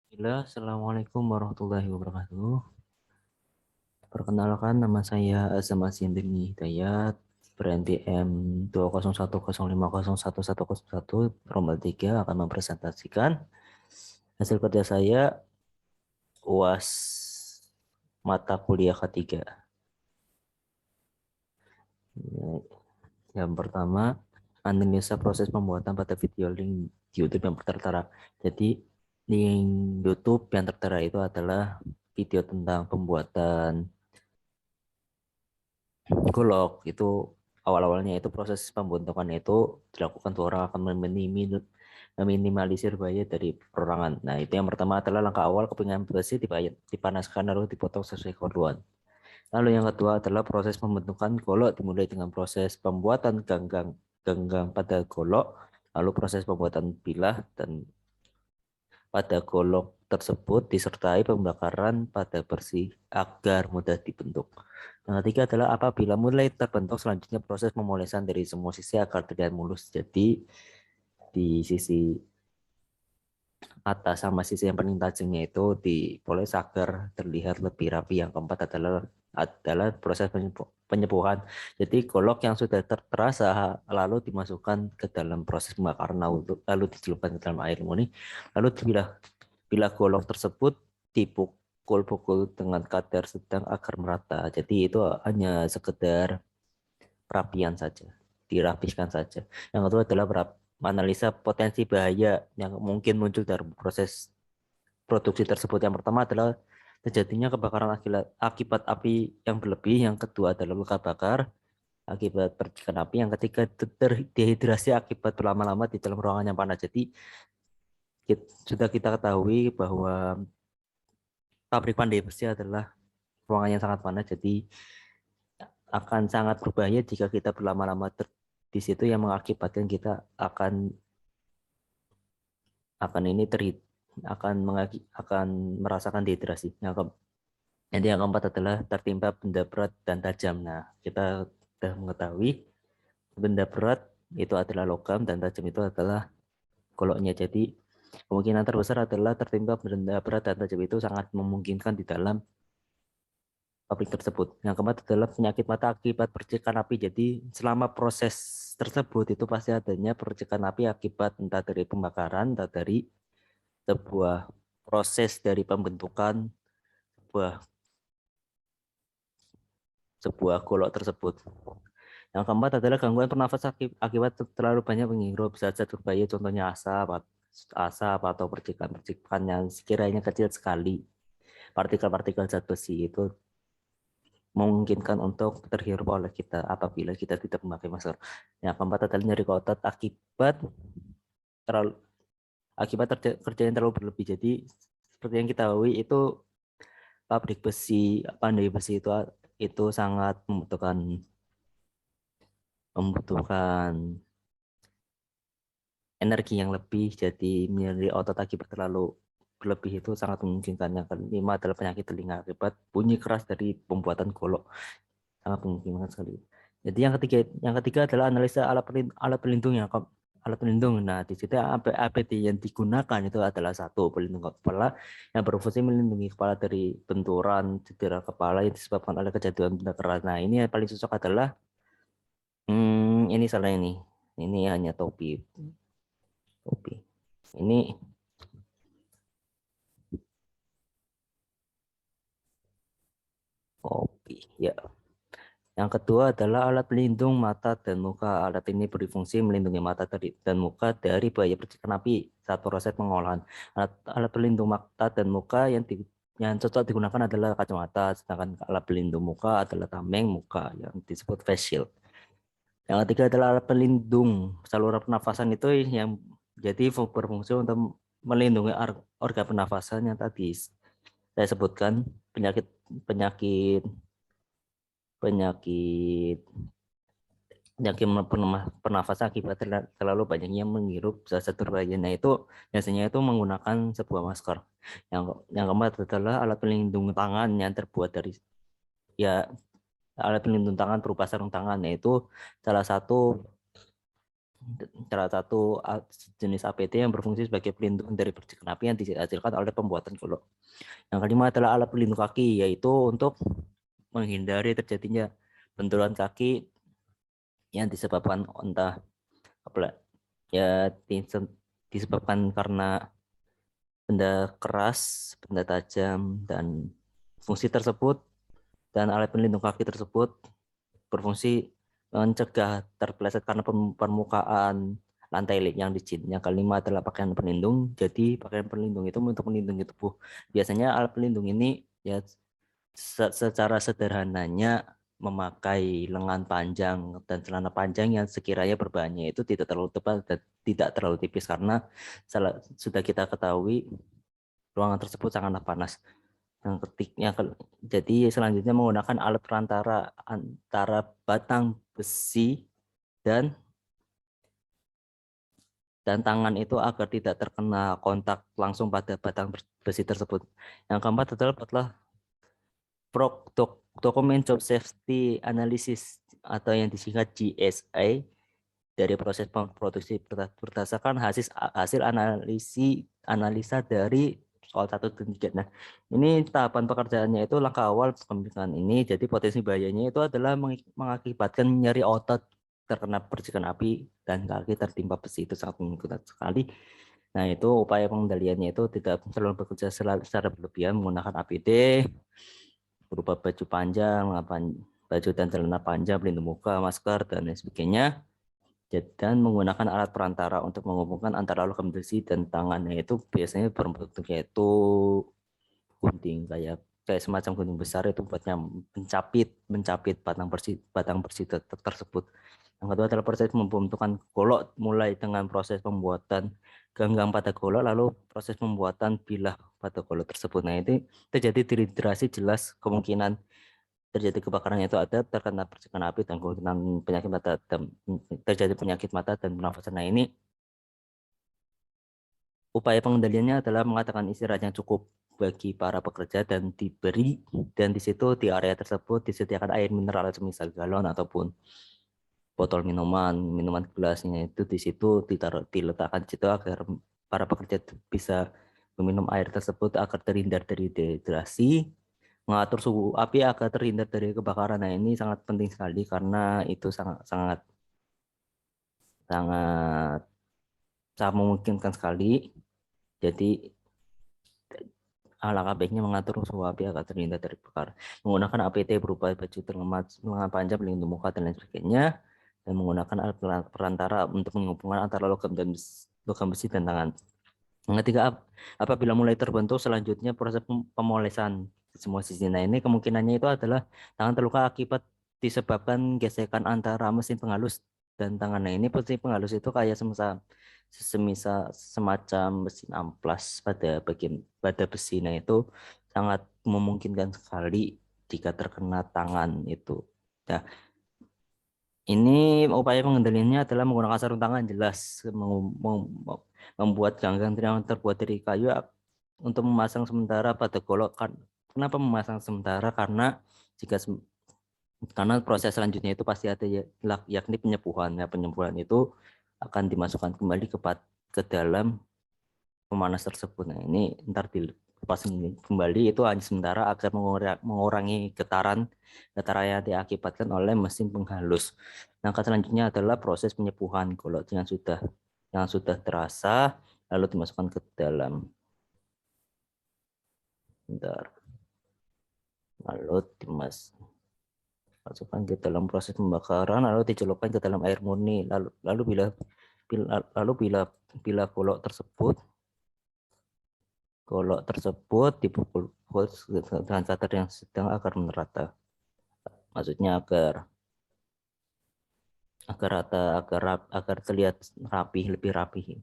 Bismillah, Assalamualaikum warahmatullahi wabarakatuh. Perkenalkan, nama saya Azam Asin bin Hidayat, ber-NPM 20105011101. Rombel 3 akan mempresentasikan hasil kerja saya UAS mata kuliah ketiga. Yang pertama, analisa proses pembuatan pada video link di YouTube yang tertera. Jadi, link YouTube yang tertera itu adalah video tentang pembuatan Golok itu awal-awalnya itu proses pembentukan itu dilakukan tuh orang akan meminimalisir bahaya dari perorangan. Nah, itu yang pertama adalah langkah awal kepingan besi dipanaskan lalu dipotong sesuai keperluan. Lalu yang kedua adalah proses pembentukan golok dimulai dengan proses pembuatan ganggang pada golok, lalu proses pembuatan bilah dan pada golok tersebut disertai pembakaran pada bersih agar mudah dibentuk. Yang ketiga adalah apabila mulai terbentuk, selanjutnya proses pemolesan dari semua sisi agar terlihat mulus. Jadi di sisi atas sama sisi yang paling tajamnya itu dipoles agar terlihat lebih rapi. Yang keempat adalah proses penyepuhan. Jadi golok yang sudah terasa lalu dimasukkan ke dalam proses pembakaran lalu dicelupkan ke dalam air murni. Lalu bila golok tersebut dipukul-pukul dengan kadar sedang agar merata. Jadi itu hanya sekedar perapian saja, dirapikan saja. Yang kedua adalah analisa potensi bahaya yang mungkin muncul dari proses produksi tersebut. Yang pertama adalah terjadinya kebakaran akibat api yang berlebih. Yang kedua adalah luka bakar akibat percikan api. Yang ketiga dehidrasi akibat berlama-lama di dalam ruangan yang panas. Jadi sudah kita ketahui bahwa pabrik pandai besi adalah ruangan yang sangat panas. Jadi akan sangat berbahaya jika kita berlama-lama di situ yang mengakibatkan kita akan ini akan merasakan dehidrasi. Nanti yang keempat adalah tertimpa benda berat dan tajam. Nah, kita sudah mengetahui benda berat itu adalah logam dan tajam itu adalah goloknya. Jadi kemungkinan terbesar adalah tertimpa benda berat dan tajam itu sangat memungkinkan di dalam pabrik tersebut. Yang keempat adalah penyakit mata akibat percikan api. Jadi selama proses tersebut itu pasti adanya percikan api akibat entah dari pembakaran, entah dari sebuah proses dari pembentukan sebuah sebuah golok tersebut. Yang keempat adalah gangguan pernafasan akibat terlalu banyak menghirup zat-zat berbahaya, contohnya asap atau percikan-percikan yang sekiranya kecil sekali. Partikel-partikel zat besi itu memungkinkan untuk terhirup oleh kita apabila kita tidak memakai masker. Yang keempat adalah nyeri otot terlalu kerja yang terlalu berlebih. Jadi seperti yang kita tahu itu pabrik besi, pandai besi itu sangat membutuhkan energi yang lebih. Jadi nyeri otot akibat terlalu berlebih itu sangat memungkinkan. Yang kelima adalah penyakit telinga akibat bunyi keras dari pembuatan golok, sangat memungkinkan sekali. Jadi yang ketiga adalah analisa alat pelindung alat pelindung. Nah, di situ APD yang digunakan itu adalah satu pelindung kepala yang berfungsi melindungi kepala dari benturan cedera kepala yang disebabkan oleh kejatuhan benda keras. Nah, ini yang paling cocok adalah ini salah ini. Ini hanya topi. Ini topi. Ya. Yang kedua adalah alat pelindung mata dan muka. Alat ini berfungsi melindungi mata dan muka dari bahaya percikan api saat proses pengolahan. Alat pelindung mata dan muka yang cocok digunakan adalah kacamata, sedangkan alat pelindung muka adalah tameng muka yang disebut face shield. Yang ketiga adalah alat pelindung saluran pernafasan itu yang jadi berfungsi untuk melindungi organ pernafasan yang tadi saya sebutkan, penyakit penyakit penyakit penyakit pernafasan akibat terlalu banyaknya menghirup zat-zat berbahaya. Nah, itu biasanya itu menggunakan sebuah masker. Yang keempat adalah alat pelindung tangan yang terbuat dari alat pelindung tangan berupa sarung tangan, yaitu salah satu salah satu jenis APT yang berfungsi sebagai pelindung dari percikan api yang dihasilkan oleh pembuatan golok. Yang kelima adalah alat pelindung kaki, yaitu untuk menghindari terjadinya benturan kaki yang disebabkan entah ya disebabkan karena benda keras, benda tajam, dan fungsi tersebut dan alat pelindung kaki tersebut berfungsi mencegah terpeleset karena permukaan lantai yang licin. Yang kelima adalah pakaian pelindung. Jadi pakaian pelindung itu untuk melindungi tubuh. Biasanya alat pelindung ini ya secara sederhananya memakai lengan panjang dan celana panjang yang sekiranya berbahannya itu tidak terlalu tebal dan tidak terlalu tipis karena sudah kita ketahui ruangan tersebut sangatlah panas. Jadi selanjutnya menggunakan alat perantara antara batang besi dan tangan itu agar tidak terkena kontak langsung pada batang besi tersebut. Yang keempat adalah dokumen job safety analysis atau yang disingkat GSA dari proses produksi berdasarkan hasil analisa dari soal 1 dan 3. Nah, ini tahapan pekerjaannya itu langkah awal pemeriksaan ini. Jadi potensi bahayanya itu adalah mengakibatkan nyeri otot terkena percikan api dan kaki tertimpa besi, itu sangat memungkinkan sekali. Nah, itu upaya pengendaliannya itu tidak selalu bekerja secara berlebihan menggunakan APD berupa baju panjang, baju dan celana panjang, pelindung muka, masker, dan lain sebagainya. Dan menggunakan alat perantara untuk menghubungkan antara logam besi dan tangannya itu biasanya berbentuk yaitu gunting, kayak semacam gunting besar itu buatnya mencapit batang besi tersebut. Yang kedua adalah proses pembentukan golok, mulai dengan proses pembuatan ganggang pada golok lalu proses pembuatan bilah pada golok tersebut. Nah, itu terjadi dehidrasi, jelas kemungkinan terjadi kebakaran itu ada terkena percikan api dan kemungkinan penyakit mata dan terjadi penyakit mata dan pernafasan. Nah, ini upaya pengendaliannya adalah mengatakan istirahat yang cukup bagi para pekerja dan di situ di area tersebut disediakan air mineral semisal galon ataupun botol minuman gelasnya itu di situ diletakkan di situ agar para pekerja bisa meminum air tersebut agar terhindar dari dehidrasi, mengatur suhu api agar terhindar dari kebakaran. Nah, ini sangat penting sekali karena itu sangat sangat sangat sangat memungkinkan sekali. Jadi alangkah baiknya mengatur suhu api agar terhindar dari kebakaran. Menggunakan APT berupa baju lengan panjang pelindung muka dan lain sebagainya, dan menggunakan alat perantara untuk menghubungkan antara logam besi dan tangan. Ketika apabila mulai terbentuk, selanjutnya proses pemolesan di semua sisi. Nah, ini kemungkinannya itu adalah tangan terluka akibat disebabkan gesekan antara mesin penghalus dan tangan. Nah, ini mesin penghalus itu kayak semacam mesin amplas pada besi. Nah, itu sangat memungkinkan sekali jika terkena tangan itu. Nah, ini upaya pengendaliannya adalah menggunakan sarung tangan, jelas membuat ganggang yang terbuat dari kayu untuk memasang sementara pada golok. Kenapa memasang sementara? Karena proses selanjutnya itu pasti ada yakni penyepuhan. Nah, penyepuhan itu akan dimasukkan kembali ke dalam pemanas tersebut. Nah, ini ntar dilepas kembali itu hanya sementara agar mengurangi getaran yang diakibatkan oleh mesin penghalus. Langkah selanjutnya adalah proses penyepuhan golok yang sudah terasa lalu dimasukkan ke dalam. Bentar. Lalu dimasukkan ke dalam proses pembakaran lalu dicelupkan ke dalam air murni lalu bila golok tersebut dipukul dengan kadar yang sedang agar merata. Maksudnya agar rata, agar terlihat lebih rapi.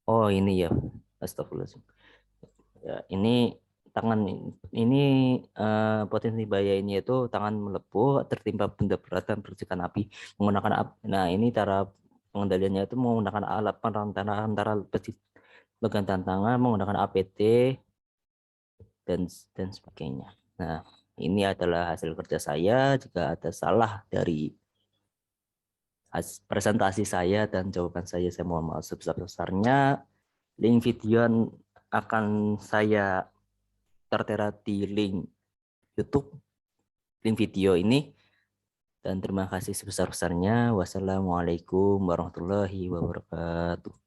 Oh, ini ya. Astagfirullahaladzim. Ya, ini tangan ini potensi bahaya ini itu tangan melepuh tertimpa benda berat dan percikan api menggunakan Nah, ini cara pengendaliannya itu menggunakan alat perantara antara bagian tangan menggunakan APT dan sebagainya. Nah, ini adalah hasil kerja saya. Jika ada salah dari presentasi saya dan jawaban saya mohon maaf sebesar-besarnya. Link video akan saya tertera di link YouTube, link video ini. Dan terima kasih sebesar-besarnya. Wassalamualaikum warahmatullahi wabarakatuh.